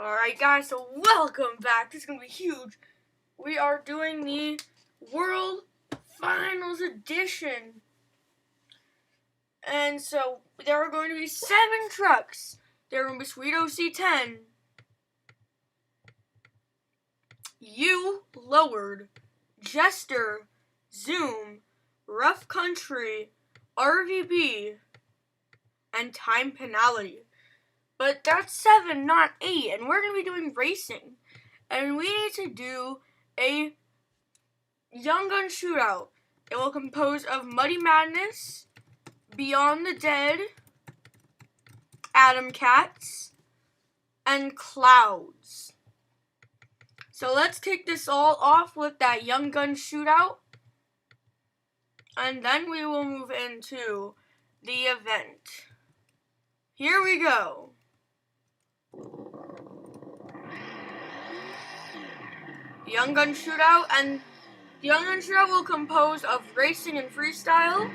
Alright guys, so welcome back. This is going to be huge. We are doing the World Finals Edition. And so there are going to be 7 trucks. There are going to be Sweet OC10, U Lowered, Jester, Zoom, Rough Country, RVB, and Time Penalty. But that's 7, not 8, and we're going to be doing racing. And we need to do a Young Gun Shootout. It will compose of Muddy Madness, Beyond the Dead, Atom Cats, and Clouds. So let's kick this all off with that Young Gun Shootout. And then we will move into the event. Here we go. Young Gun Shootout, and the Young Gun Shootout will compose of racing and freestyle,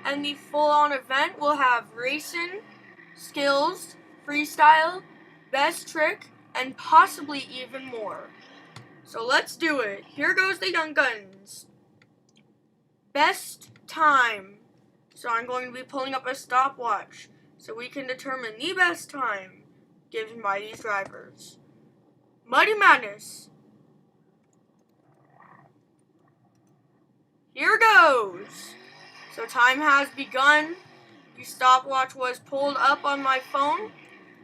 and the full-on event will have racing, skills, freestyle, best trick, and possibly even more. So let's do it. Here goes the Young Guns. Best time. So I'm going to be pulling up a stopwatch so we can determine the best time given by these drivers. Muddy Madness. Here goes. So time has begun. The stopwatch was pulled up on my phone.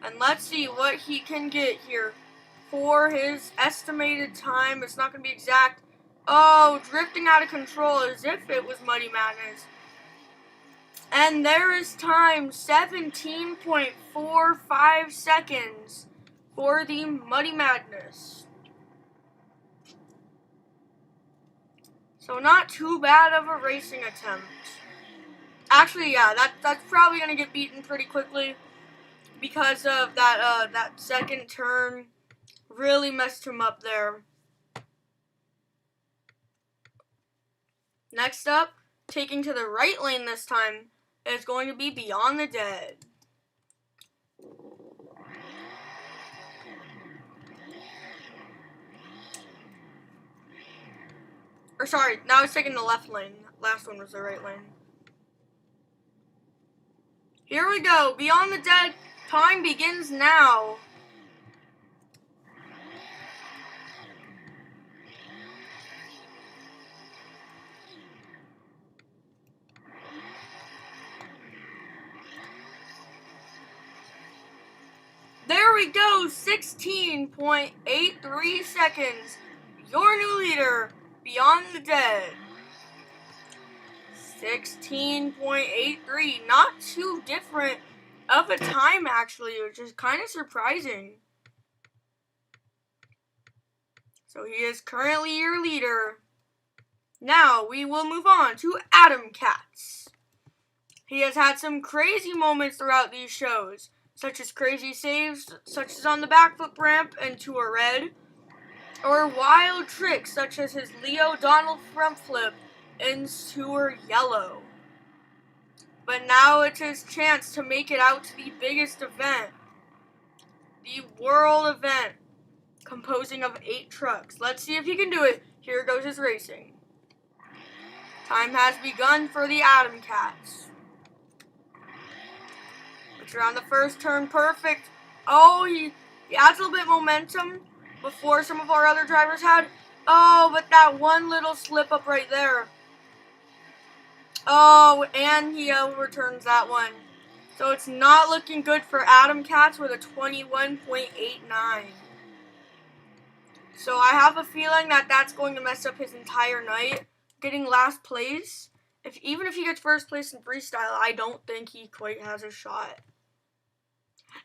And let's see what he can get here for his estimated time. It's not going to be exact. Oh, drifting out of control as if it was Muddy Madness. And there is time, 17.45 seconds for the Muddy Madness. So not too bad of a racing attempt. Actually, yeah, that's probably going to get beaten pretty quickly because of that second turn really messed him up there. Next up, taking to the right lane this time, is going to be Beyond the Dead. Or sorry, now it's taking the left lane. Last one was the right lane. Here we go. Beyond the Dead. Time begins now. There we go. 16.83 seconds. Your new leader, Beyond the Dead. 16.83. Not too different of a time, actually, which is kind of surprising. So he is currently your leader. Now we will move on to Atom Cats. He has had some crazy moments throughout these shows, such as crazy saves, such as on the backflip ramp into a red, or wild tricks such as his Leo Donald front flip in Sewer Yellow. But now it's his chance to make it out to the biggest event, the World event, composing of 8 trucks. Let's see if he can do it. Here goes his racing. Time has begun for the Atom Cats. Which are on the first turn, perfect. Oh, he adds a little bit of momentum before some of our other drivers had. Oh, but that one little slip up right there. Oh, and he overturns that one. So it's not looking good for Atom Cats with a 21.89. So I have a feeling that that's going to mess up his entire night. Getting last place. Even if he gets first place in freestyle, I don't think he quite has a shot.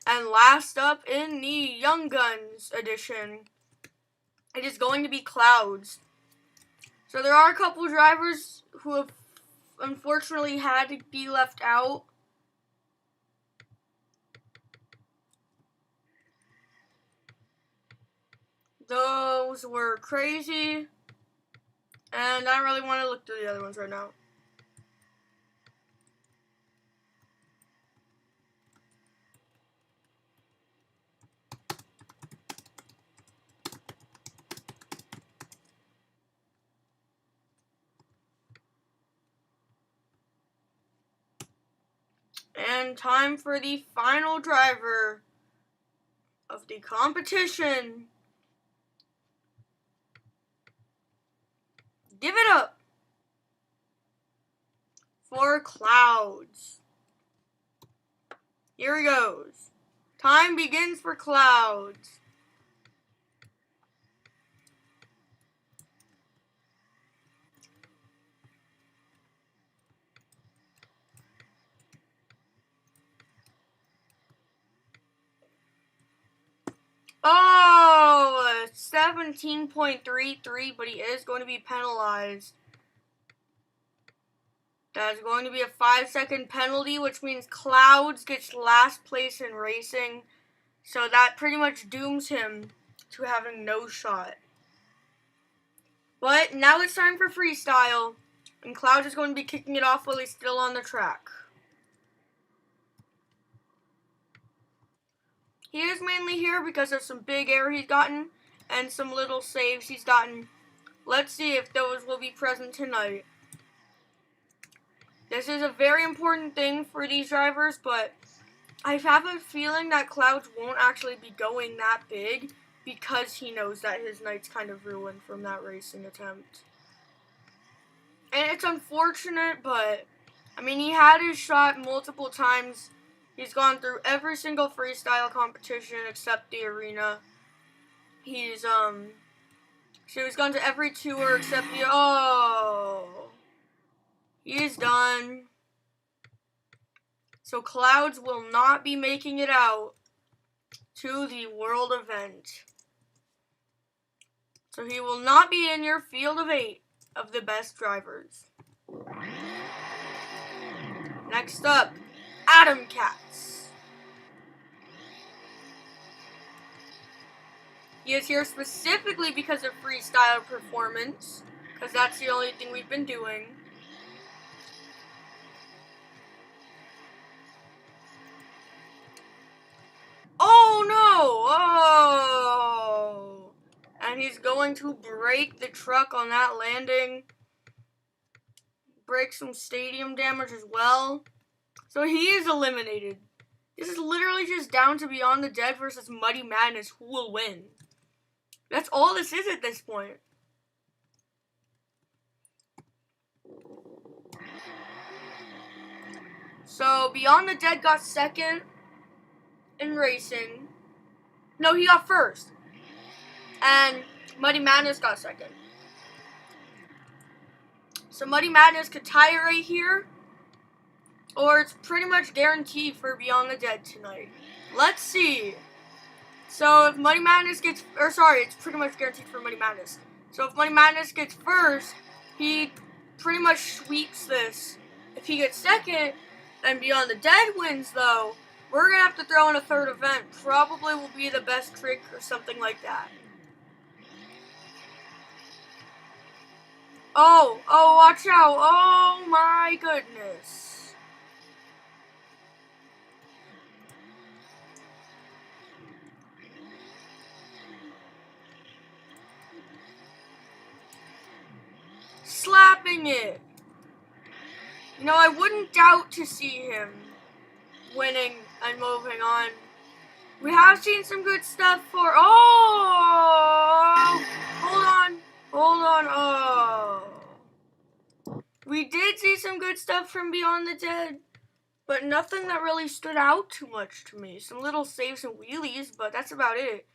And last up in the Young Guns edition, it is going to be Clouds. So there are a couple drivers who have unfortunately had to be left out. Those were crazy. And I don't really want to look through the other ones right now. And time for the final driver of the competition. Give it up for Clouds. Here he goes. Time begins for Clouds. Oh, 17.33, but he is going to be penalized. That's going to be a 5-second penalty, which means Clouds gets last place in racing. So that pretty much dooms him to having no shot. But now it's time for freestyle, and Clouds is going to be kicking it off while he's still on the track. He is mainly here because of some big air he's gotten and some little saves he's gotten. Let's see if those will be present tonight. This is a very important thing for these drivers, but I have a feeling that Clouds won't actually be going that big because he knows that his night's kind of ruined from that racing attempt. And it's unfortunate, but I mean, he had his shot multiple times. He's gone through every single freestyle competition except the arena. He's so he's gone to every tour except the he is done. So Clouds will not be making it out to the world event. So he will not be in your field of 8 of the best drivers. Next up, Adam Katz. He is here specifically because of freestyle performance, because that's the only thing we've been doing. Oh no! Oh! And he's going to break the truck on that landing. Break some stadium damage as well. So he is eliminated. This is literally just down to Beyond the Dead versus Muddy Madness. Who will win? That's all this is at this point. So Beyond the Dead got second in racing. No, he got first. And Muddy Madness got second. So Muddy Madness could tie it right here, or it's pretty much guaranteed for Beyond the Dead tonight. Let's see. So if Muddy Madness gets, it's pretty much guaranteed for Muddy Madness. So if Muddy Madness gets first, he pretty much sweeps this. If he gets second, and Beyond the Dead wins though, we're going to have to throw in a third event. Probably will be the best trick or something like that. Oh, watch out. Oh my goodness. Slapping it. You know, I wouldn't doubt to see him winning and moving on. We have seen some good stuff for, hold on, we did see some good stuff from Beyond the Dead, but nothing that really stood out too much to me. Some little saves and wheelies, but that's about it.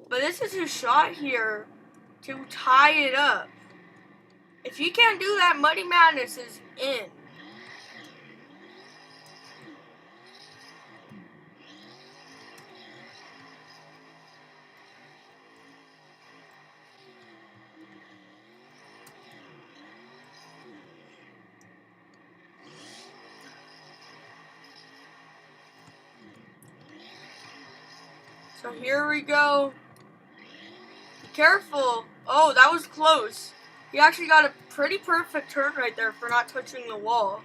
But this is his shot here to tie it up. If he can't do that, Muddy Madness is in. So here we go. Be careful. Oh, that was close. He actually got a pretty perfect turn right there for not touching the wall.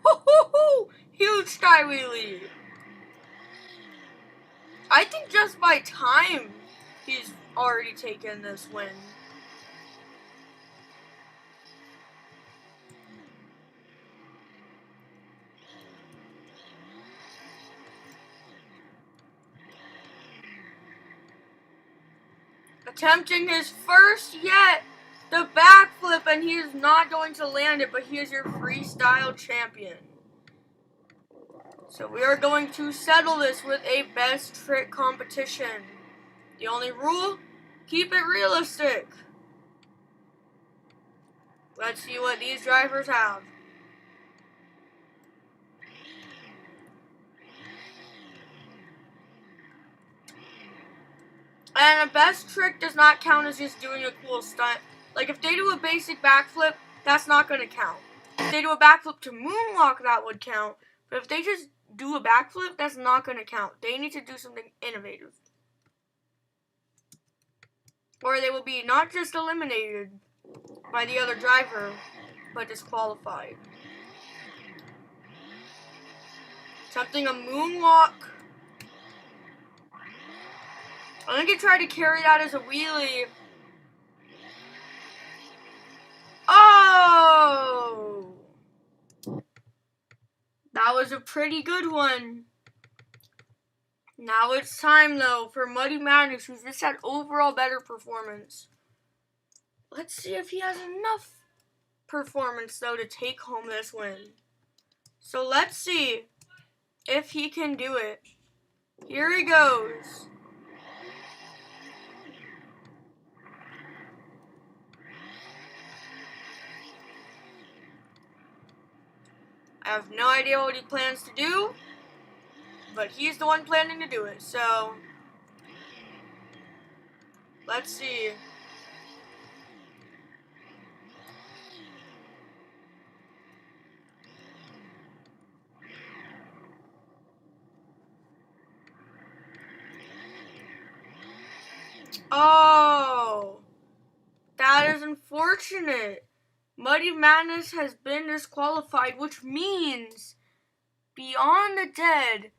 Ho-ho-ho! Huge sky wheelie. I think just by time he's already taken this win. Attempting his first yet, the backflip, and he is not going to land it, but he is your freestyle champion. So we are going to settle this with a best trick competition. The only rule, keep it realistic. Let's see what these drivers have. And a best trick does not count as just doing a cool stunt. Like if they do a basic backflip, that's not going to count. If they do a backflip to moonwalk, that would count. But if they just do a backflip, that's not going to count. They need to do something innovative. Or they will be not just eliminated by the other driver, but disqualified. Attempting a moonwalk. I think he tried to carry that as a wheelie. Oh! That was a pretty good one. Now it's time, though, for Muddy Madness, who's just had overall better performance. Let's see if he has enough performance, though, to take home this win. So let's see if he can do it. Here he goes. I have no idea what he plans to do, but he's the one planning to do it, so let's see. Oh, that is unfortunate. Muddy Madness has been disqualified, which means Beyond the Dead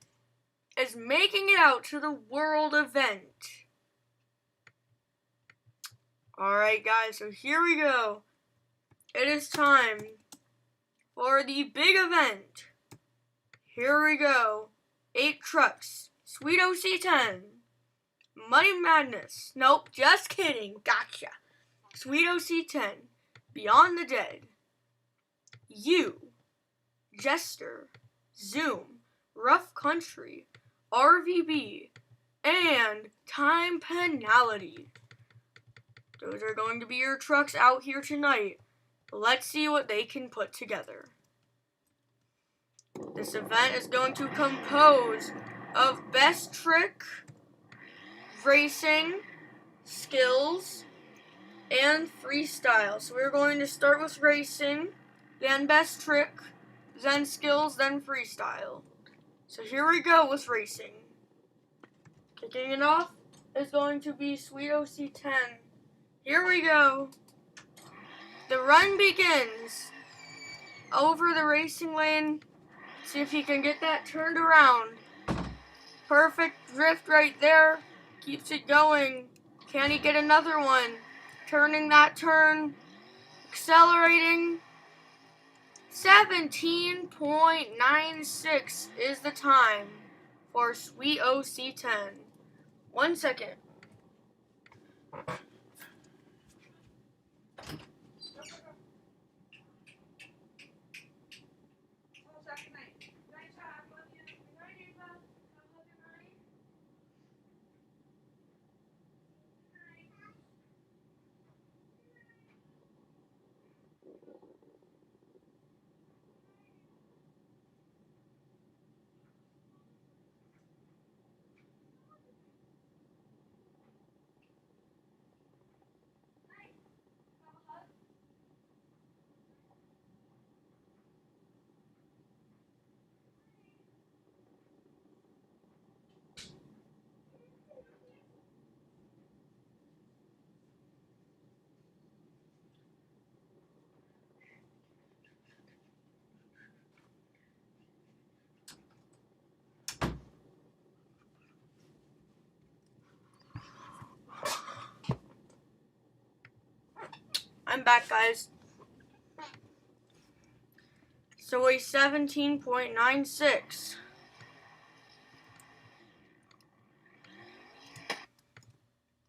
is making it out to the world event. Alright guys, so here we go. It is time for the big event. Here we go. 8 trucks. Soooo C10. Muddy Madness. Nope, just kidding. Gotcha. Soooo C10. Beyond the Dead. You. Jester. Zoom. Rough Country. RVB. And Time Penalty. Those are going to be your trucks out here tonight. Let's see what they can put together. This event is going to compose of best trick, racing, skills, and freestyle. So we're going to start with racing, then best trick, then skills, then freestyle. So here we go with racing. Kicking it off is going to be Soooo C10. Here we go. The run begins. Over the racing lane. See if he can get that turned around. Perfect drift right there. Keeps it going. Can he get another one? Turning that turn. Accelerating. 17.96 is the time for Soooo C10. 1 second. back, guys. So a 17.96.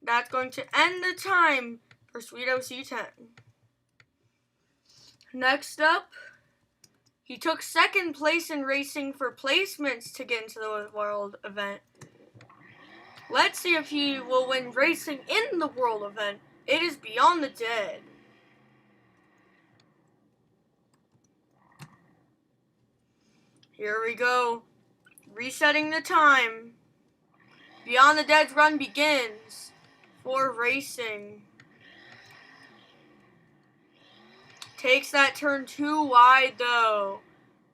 That's going to end the time for Soooo C10. Next up, he took second place in racing for placements to get into the world event. Let's see if he will win racing in the world event. It is Beyond the Dead. Here we go. Resetting the time. Beyond the Dead's run begins for racing. Takes that turn too wide though.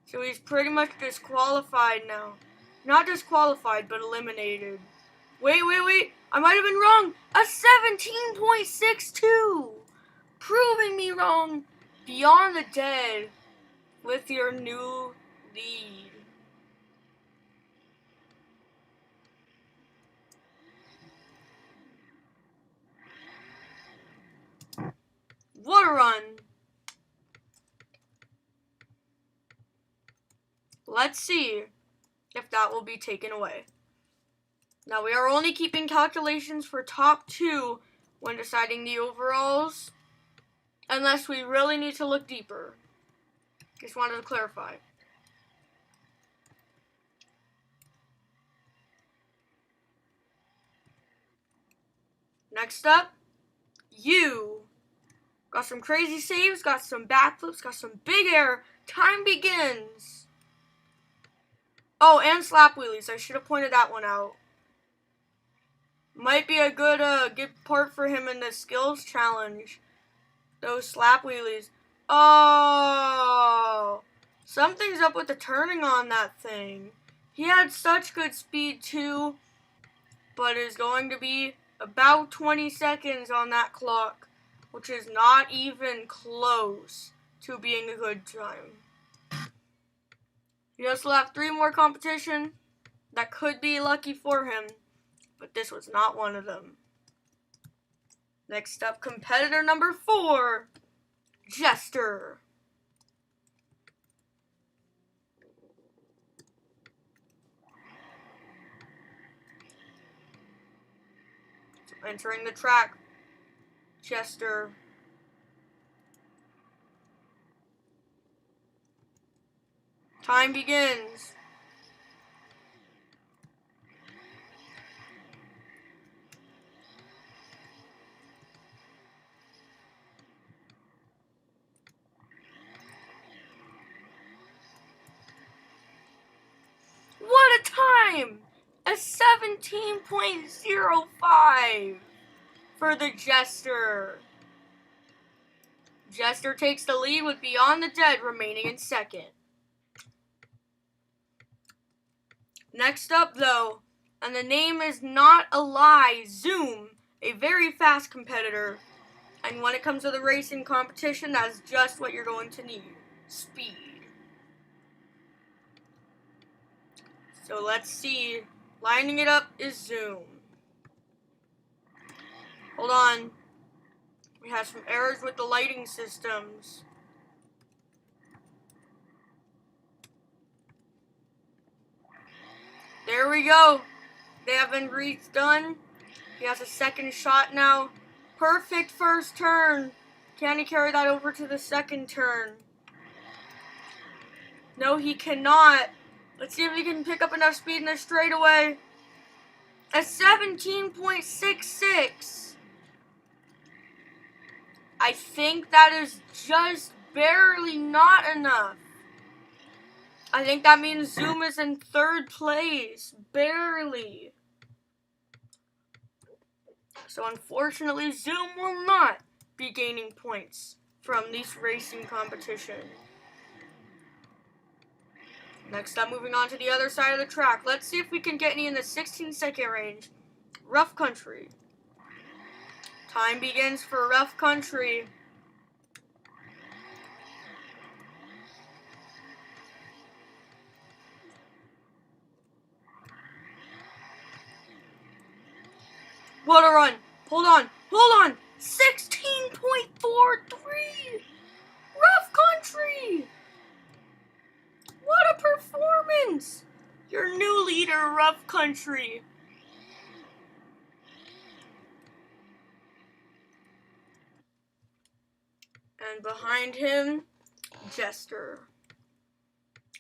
So he's pretty much disqualified now. Not disqualified, but eliminated. Wait. I might have been wrong. A 17.62. Proving me wrong. Beyond the Dead with your new lead. What a run. Let's see if that will be taken away. Now we are only keeping calculations for top 2 when deciding the overalls, unless we really need to look deeper. Just wanted to clarify. Next up, you. Got some crazy saves, got some backflips, got some big air. Time begins. Oh, and slap wheelies. I should have pointed that one out. Might be a good part for him in the skills challenge. Those slap wheelies. Oh, something's up with the turning on that thing. He had such good speed too, but is going to be about 20 seconds on that clock, which is not even close to being a good time. He also have 3 more competition that could be lucky for him, but this was not one of them. Next up, competitor number 4, Jester. So entering the track, Jester. Time begins. What a time! A 17.05 for the Jester. Jester takes the lead with Beyond the Dead remaining in second. Next up though, and the name is not a lie, Zoom, a very fast competitor. And when it comes to the racing competition, that's just what you're going to need. Speed. So let's see. Lining it up is Zoom. Hold on. We have some errors with the lighting systems. There we go. They have been redone. He has a second shot now. Perfect first turn. Can he carry that over to the second turn? No, he cannot. Let's see if he can pick up enough speed in the straightaway. A 17.66. I think that is just barely not enough. I think that means Zoom is in third place. Barely. So unfortunately, Zoom will not be gaining points from this racing competition. Next up, moving on to the other side of the track. Let's see if we can get any in the 16-second range. Rough Country. Time begins for Rough Country. What a run. Hold on. 16 16.43! Rough Country! What a performance! Your new leader, Rough Country. And behind him, Jester.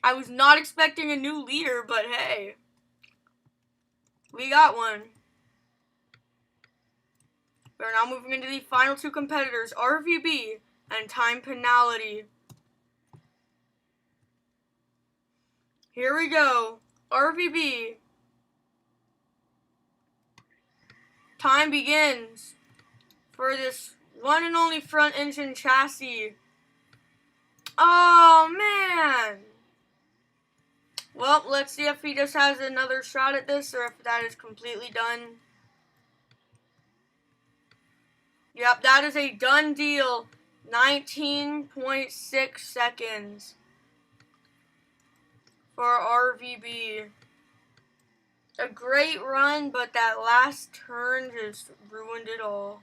I was not expecting a new leader, but hey, we got one. We're now moving into the final two competitors, RVB and Time Penalty. Here we go. RVB. Time begins for this one and only front engine chassis. Oh, man. Well, let's see if he just has another shot at this or if that is completely done. Yep, that is a done deal. 19.6 seconds for RVB. A great run, but that last turn just ruined it all.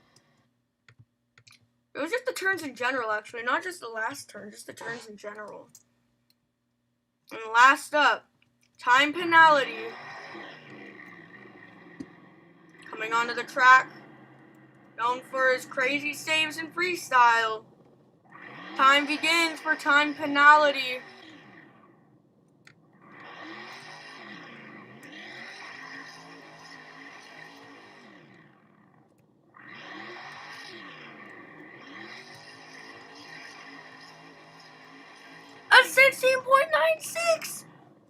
It was just the turns in general, actually. Not just the last turn, just the turns in general. And last up, Time Penalty. Coming onto the track. Known for his crazy saves and freestyle. Time begins for Time Penalty. A 16.96!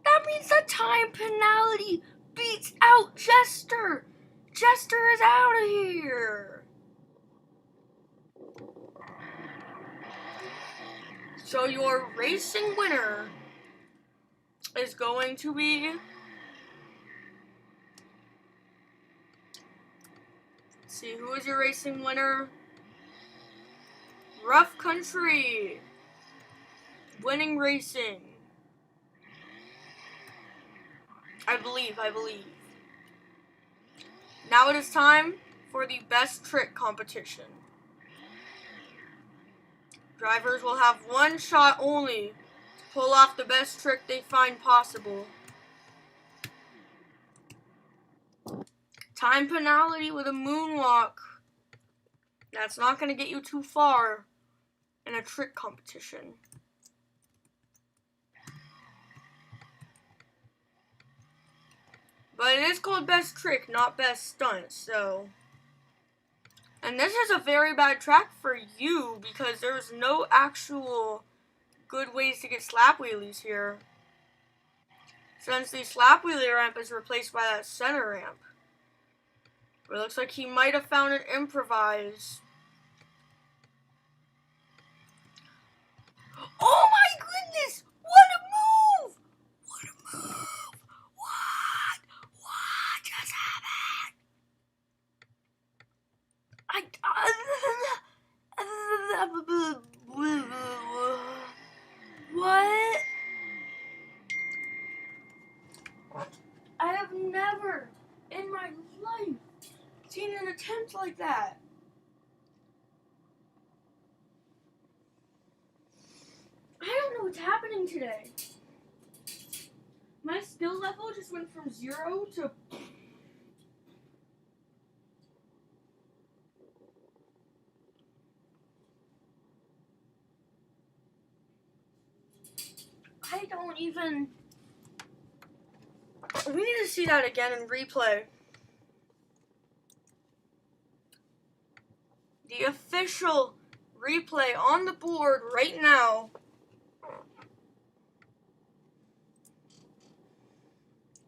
That means the Time Penalty beats out Jester. Jester is out of here. So your racing winner is going to be... Let's see, who is your racing winner? Rough Country. Winning racing. I believe. Now it is time for the best trick competition. Drivers will have one shot only to pull off the best trick they find possible. Time Penalty with a moonwalk. That's not going to get you too far in a trick competition. But it is called best trick, not best stunt, so... And this is a very bad track for you because there's no actual good ways to get slap wheelies here. Since the slap wheelie ramp is replaced by that center ramp. But it looks like he might have found an improvise. Oh my goodness! What a move! What a move! What just happened? What? I have never in my life seen an attempt like that. I don't know what's happening today. My skill level just went from 0 to... I don't even... We need to see that again in replay. The official replay on the board right now.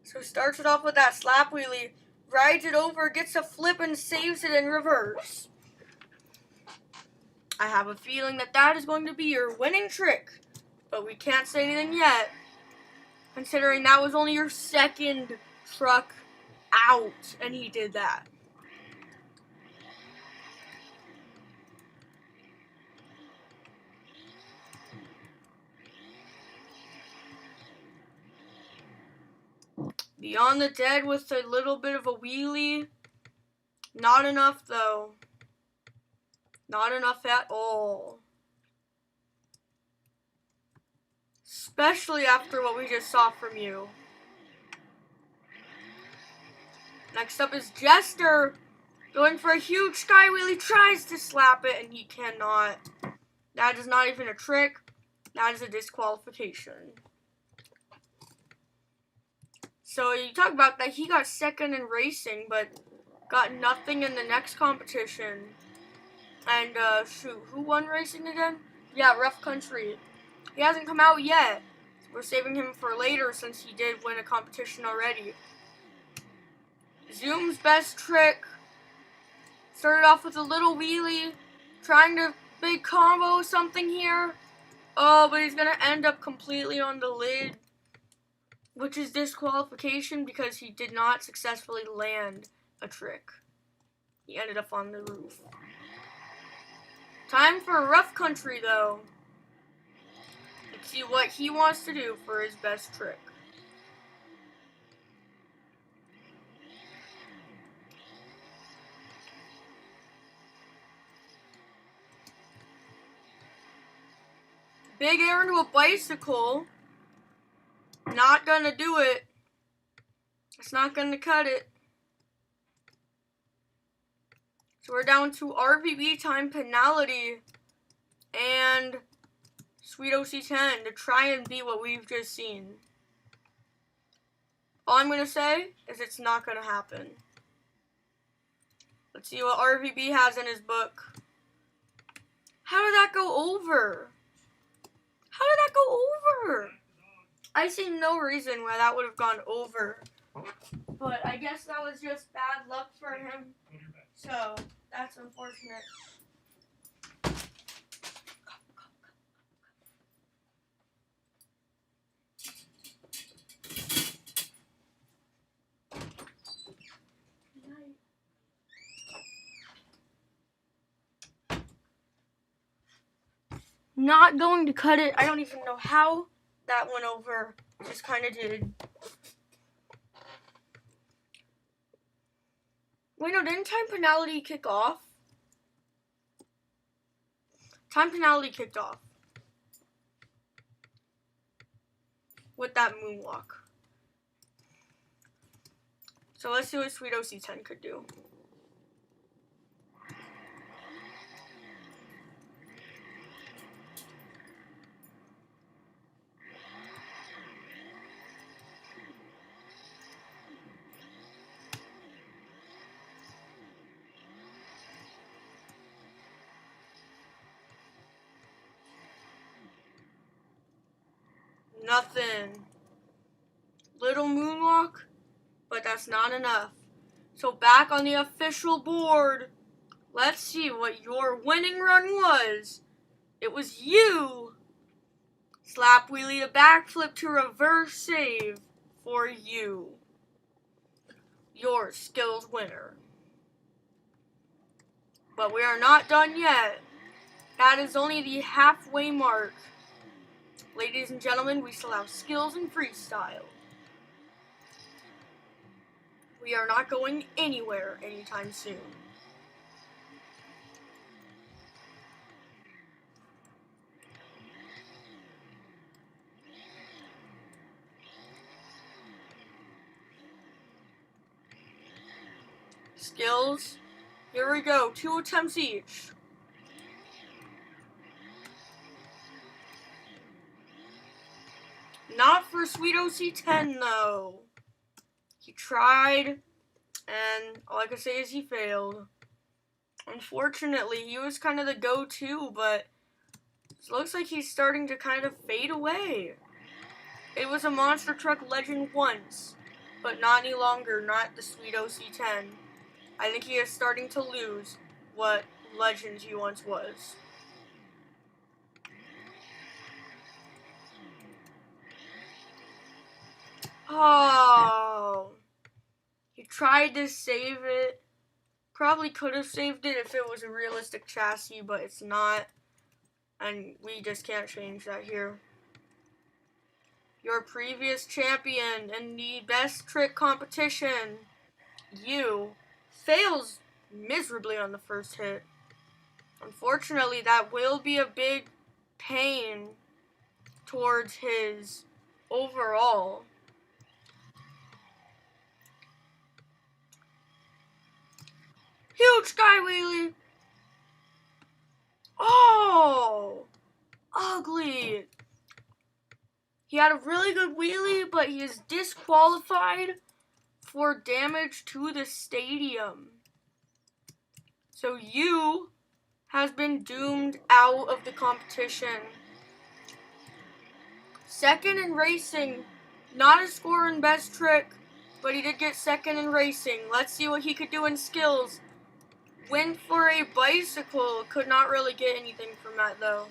So starts it off with that slap wheelie, rides it over, gets a flip and saves it in reverse. I have a feeling that that is going to be your winning trick, but we can't say anything yet, considering that was only your second truck out, and he did that. Beyond the Dead with a little bit of a wheelie. Not enough, though. Not enough at all. Especially after what we just saw from you. Next up is Jester. Going for a huge sky wheel. He tries to slap it and he cannot. That is not even a trick. That is a disqualification. So you talk about that he got second in racing, but got nothing in the next competition. And shoot, who won racing again? Yeah, Rough Country. He hasn't come out yet. We're saving him for later since he did win a competition already. Zoom's best trick. Started off with a little wheelie, trying to big combo something here. Oh, but he's gonna end up completely on the lid, which is disqualification because he did not successfully land a trick. He ended up on the roof. Time for Rough Country though. Let's see what he wants to do for his best trick. Big air into a bicycle. Not gonna do it. It's not gonna cut it. So we're down to RVB time penalty and Sweet OC10 to try and beat what we've just seen. All I'm gonna say is it's not gonna happen. Let's see what RVB has in his book. How did that go over? How did that go over? I see no reason why that would have gone over. But I guess that was just bad luck for him. So, that's unfortunate. Not going to cut it. I don't even know how that went over. Just kind of did. Wait, no, didn't time penalty kick off? Time penalty kicked off. With that moonwalk. So let's see what Sweet OC10 could do. Nothing. Little moonwalk, but that's not enough. So back on the official board, let's see what your winning run was. It was you. Slap wheelie to backflip to reverse save for you. Your skills winner. But we are not done yet. That is only the halfway mark. Ladies and gentlemen, we still have skills and freestyle. We are not going anywhere anytime soon. Skills. Here we go. 2 attempts each. Not for Sweet OC10 though. He tried, and all I can say is he failed. Unfortunately, he was kind of the go-to, but it looks like he's starting to kind of fade away. It was a monster truck legend once, but not any longer, not the Sweet OC10. I think he is starting to lose what legend he once was. Oh, he tried to save it. Probably could have saved it if it was a realistic chassis, but it's not. And we just can't change that here. Your previous champion in the best trick competition, you, fails miserably on the first hit. Unfortunately, that will be a big pain towards his overall. Huge sky wheelie. Oh, ugly. He had a really good wheelie, but he is disqualified for damage to the stadium. So you has been doomed out of the competition. Second in racing, not a score in best trick, but he did get second in racing. Let's see what he could do in skills. Went for a bicycle, could not really get anything from that though.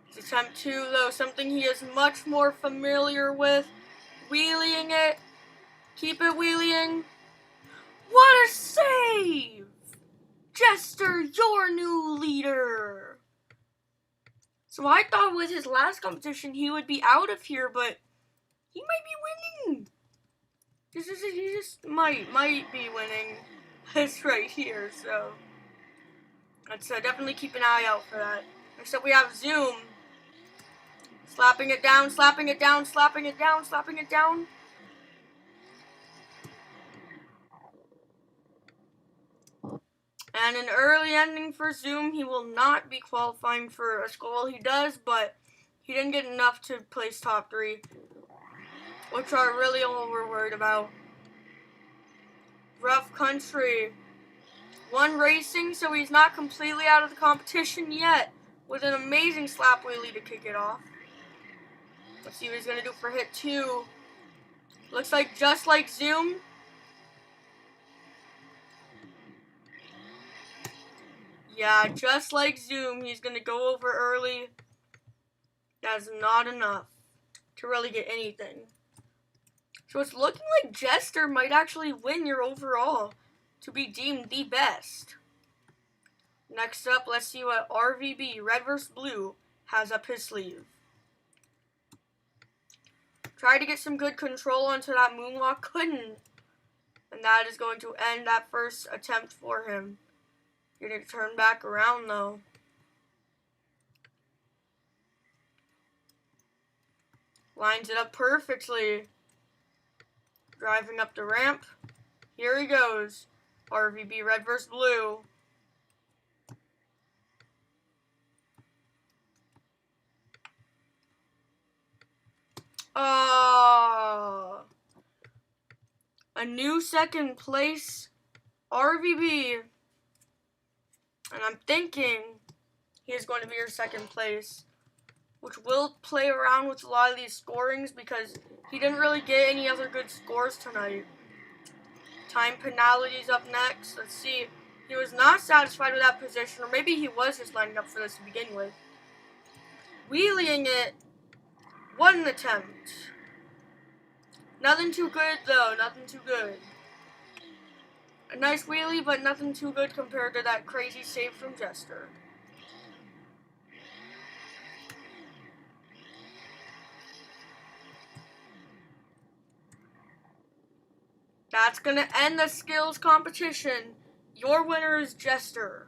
His attempt 2 though, something he is much more familiar with. Wheeling it, keep it wheeling. What a save! Jester, your new leader. So I thought with his last competition he would be out of here, but he might be winning. He just might be winning this right here, so let's definitely keep an eye out for that. Next up we have Zoom. Slapping it down, slapping it down, slapping it down, slapping it down. And an early ending for Zoom. He will not be qualifying for a school. Well, he does, but he didn't get enough to place top 3, which are really all we're worried about. Rough country. 1 racing, so he's not completely out of the competition yet, with an amazing slap wheelie to kick it off. Let's see what he's going to do for hit 2. Looks like just like Zoom. Yeah, just like Zoom, he's going to go over early. That's not enough to really get anything. So it's looking like Jester might actually win your overall to be deemed the best. Next up, let's see what RVB, Red vs. Blue, has up his sleeve. Tried to get some good control onto that moonwalk, couldn't. And that is going to end that first attempt for him. Gonna turn back around though. Lines it up perfectly. Driving up the ramp. Here he goes. RVB Red vs. Blue. A new second place. RVB. And I'm thinking he is going to be your second place, which will play around with a lot of these scorings because he didn't really get any other good scores tonight. Time penalties up next. Let's see. He was not satisfied with that position, or maybe he was just lining up for this to begin with. Wheeling it. 1 attempt. Nothing too good though. Nothing too good. A nice wheelie, but nothing too good compared to that crazy save from Jester. That's going to end the skills competition. Your winner is Jester.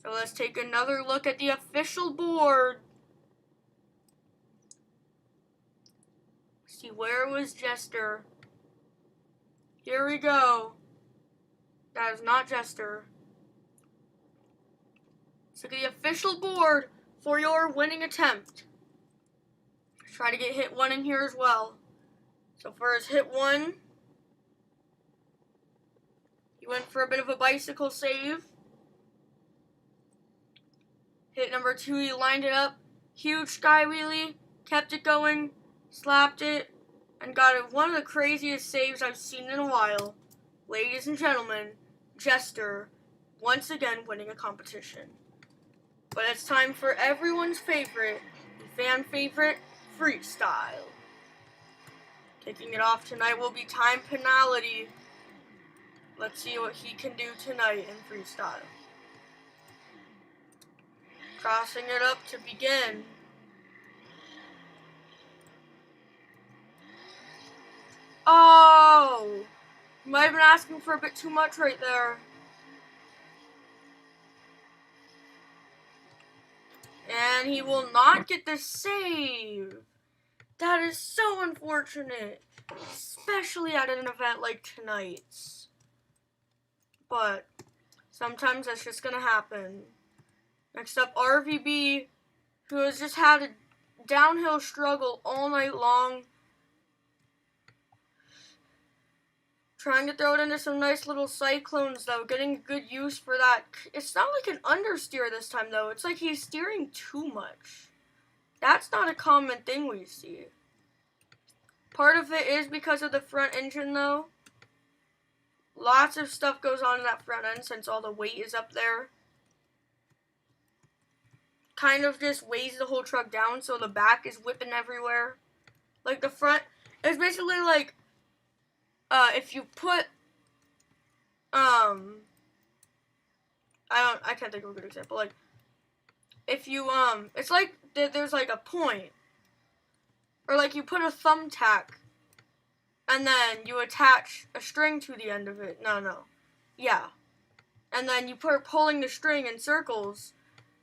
So let's take another look at the official board. See, where was Jester? Here we go. That is not Jester. Let's look at the official board for your winning attempt. Try to get hit 1 in here as well. So for his hit 1, he went for a bit of a bicycle save. Hit number 2, he lined it up. Huge sky wheelie, kept it going, slapped it, and got it. One of the craziest saves I've seen in a while. Ladies and gentlemen, Jester once again winning a competition. But it's time for everyone's favorite, fan favorite, freestyle. Kicking it off tonight will be time penalty. Let's see what he can do tonight in freestyle. Crossing it up to begin. Oh! Might have been asking for a bit too much right there. And he will not get the save. That is so unfortunate. Especially at an event like tonight's. But sometimes that's just gonna happen. Next up, RVB, who has just had a downhill struggle all night long. Trying to throw it into some nice little cyclones, though. Getting good use for that. It's not like an understeer this time, though. It's like he's steering too much. That's not a common thing we see. Part of it is because of the front engine, though. Lots of stuff goes on in that front end since all the weight is up there. Kind of just weighs the whole truck down, so the back is whipping everywhere. Like the front, it's basically like, if you put, I can't think of a good example. Like, if you, it's like there's like a point, or like you put a thumbtack, and then you attach a string to the end of it. Yeah. And then you put pulling the string in circles.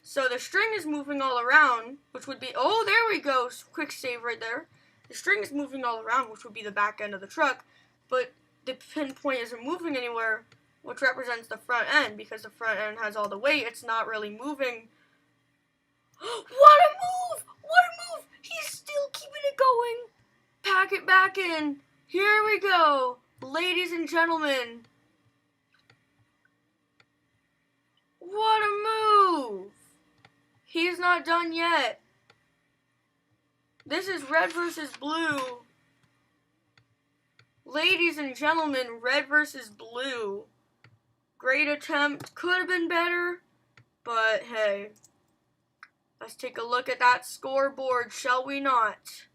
So the string is moving all around, which would be, oh, there we go, quick save right there. The string is moving all around, which would be the back end of the truck, but the pinpoint isn't moving anywhere, which represents the front end, because the front end has all the weight, it's not really moving. What a move! What a move! He's still keeping it going. Pack it back in. Here we go, ladies and gentlemen. What a move! He's not done yet. This is red versus blue. Ladies and gentlemen, red versus blue. Great attempt. Could have been better, but hey. Let's take a look at that scoreboard, shall we not?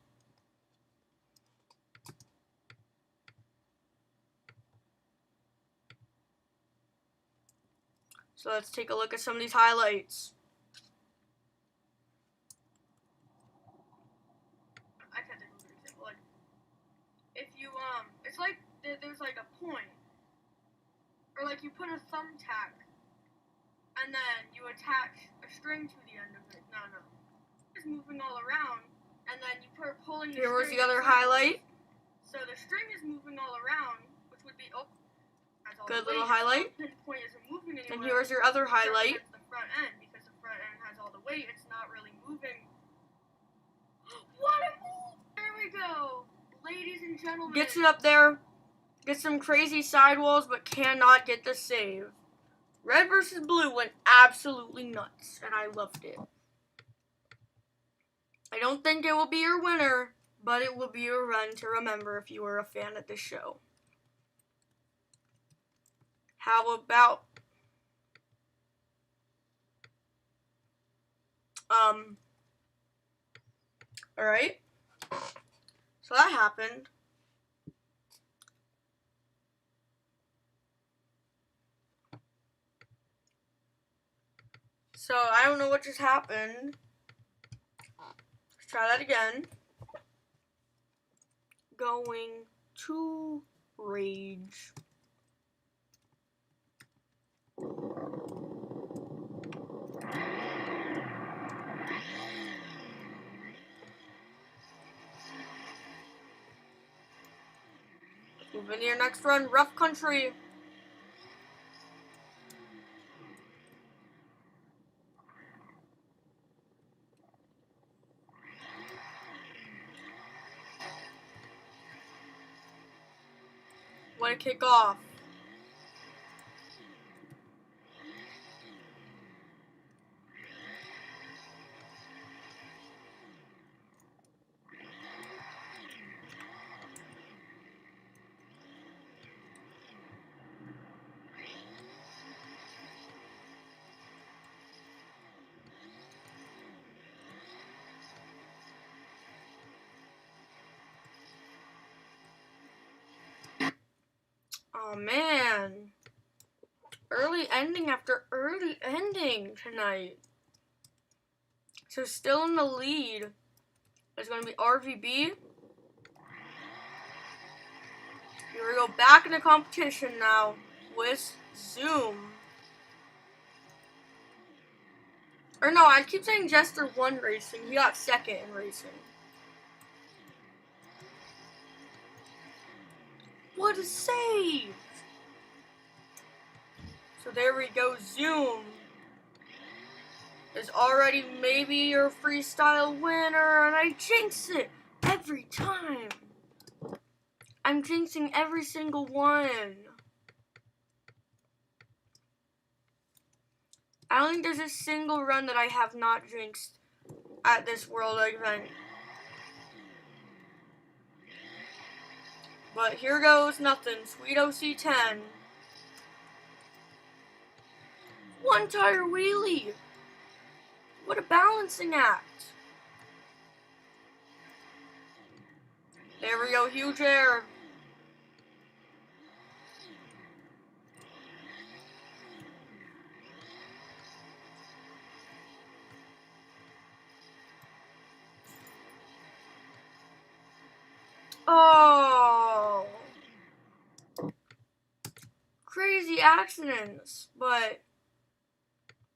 So let's take a look at some of these highlights. I can't think of an example. Like, if you, it's like there's like a point, or like you put a thumbtack, and then you attach a string to the end of it. It's moving all around, and then you put pulling the string. Here was the other highlight. So the string is moving all around, which would be, good little highlight. Pinpoint isn't moving anywhere. And here's your other highlight. The front end, because the front end has all the weight, it's not really moving. What a move! There we go, ladies and gentlemen. Gets it up there, gets some crazy sidewalls, but cannot get the save. Red versus blue went absolutely nuts, and I loved it. I don't think it will be your winner, but it will be a run to remember if you were a fan of this show. How about, alright, so that happened. So I don't know what just happened. Let's try that again. Going to rage. Move into your next run, rough country. What a kickoff. Oh man. Early ending after early ending tonight. So still in the lead is going to be RVB. Here we go, back in the competition now with Zoom. Or no, I keep saying Jester won racing. He got second in racing. What a save! So there we go. Zoom is already maybe your freestyle winner, and I jinx it every time. I'm jinxing every single one. I don't think there's a single run that I have not jinxed at this World event. But here goes nothing. Sweet OC10. One tire wheelie. What a balancing act. There we go, huge air. Oh. Crazy accidents, but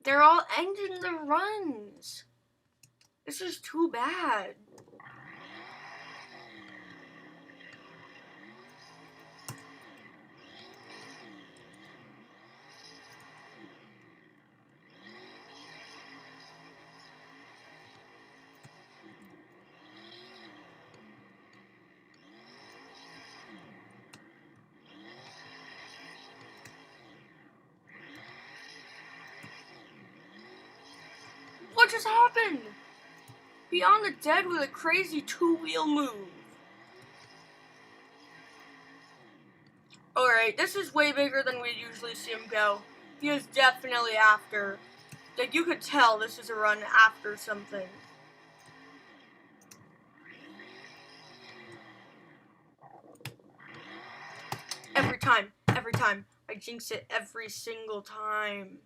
they're all ending the runs. This is too bad. What just happened? Beyond the Dead with a crazy two-wheel move. Alright, this is way bigger than we usually see him go. He is definitely after. Like, you could tell this is a run after something. Every time. I jinx it every single time.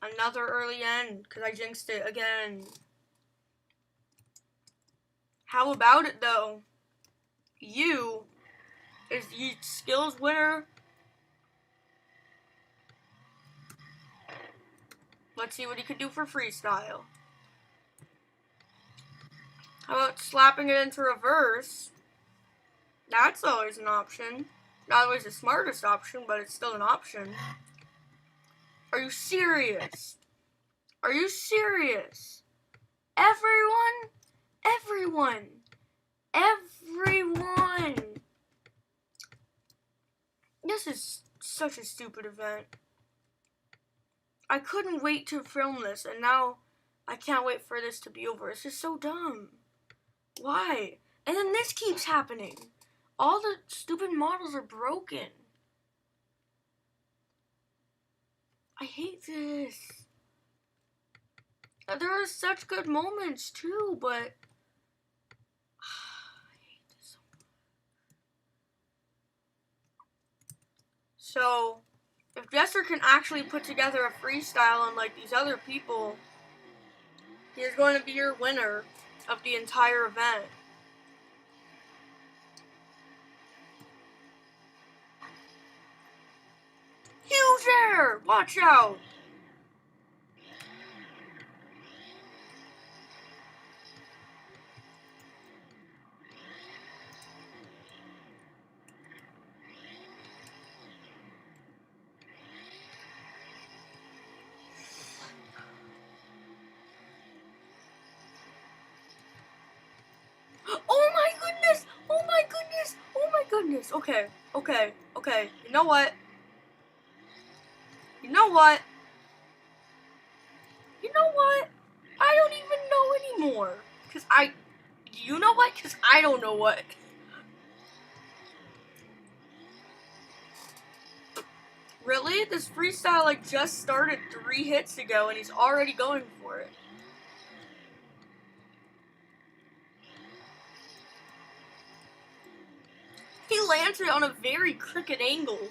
Another early end, because I jinxed it again. How about it, though? You is the skills winner. Let's see what he could do for freestyle. How about slapping it into reverse? That's always an option. Not always the smartest option, but it's still an option. Are you serious? Are you serious? Everyone? This is such a stupid event. I couldn't wait to film this, and now I can't wait for this to be over. It's just so dumb. Why? And then this keeps happening. All the stupid models are broken. I hate this. There are such good moments too, but I hate this so much. So, if Jester can actually put together a freestyle unlike these other people, he is going to be your winner of the entire event. Huge air! Watch out! Oh my goodness! Oh my goodness! Oh my goodness! Okay. You know what? I don't even know anymore. Because I don't know what. Really? This freestyle like just started 3 hits ago and he's already going for it. He lands it on a very crooked angle.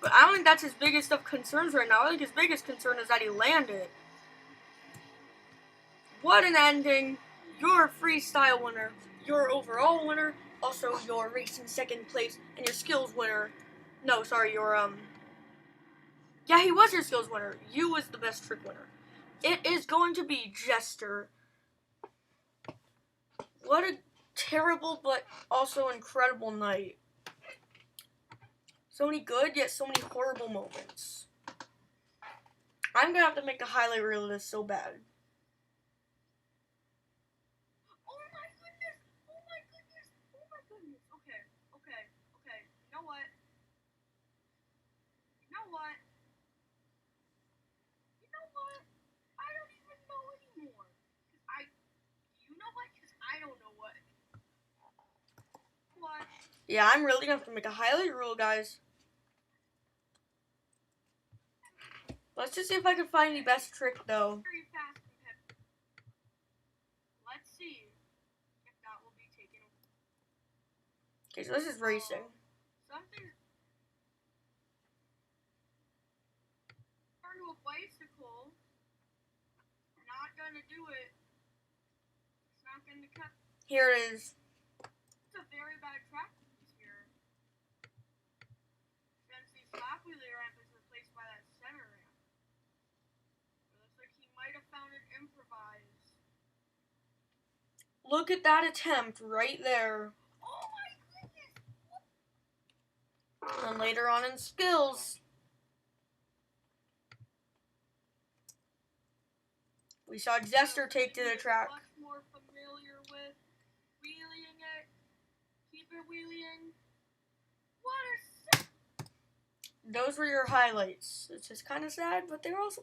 But I don't think that's his biggest of concerns right now. I think his biggest concern is that he landed. What an ending. Your freestyle winner, your overall winner, also your racing second place, and your skills winner. No, sorry, your Yeah, he was your skills winner. You was the best trick winner. It is going to be Jester. What a terrible but also incredible night. So many good, yet so many horrible moments. I'm gonna have to make a highlight reel of this so bad. Oh my goodness! Oh my goodness! Oh my goodness! Okay. You know what? I don't even know anymore. Cause I don't know what. What? Yeah, I'm really gonna have to make a highlight reel, guys. Let's just see if I can find the best trick, though. Let's see if that will be taken. Okay, so this is racing. Something. Turn to a bicycle. Not gonna do it. It's not gonna cut. Here it is. It's a very bad track here. Since the slap wheelie ramp is replaced by that center ramp. It looks like he might have found it improvised. Look at that attempt right there. Oh my goodness! And later on in skills, we saw Jester take to the track. Much more familiar with wheeling it. Keep it wheeling. What a... Those were your highlights. It's just kind of sad, but they were also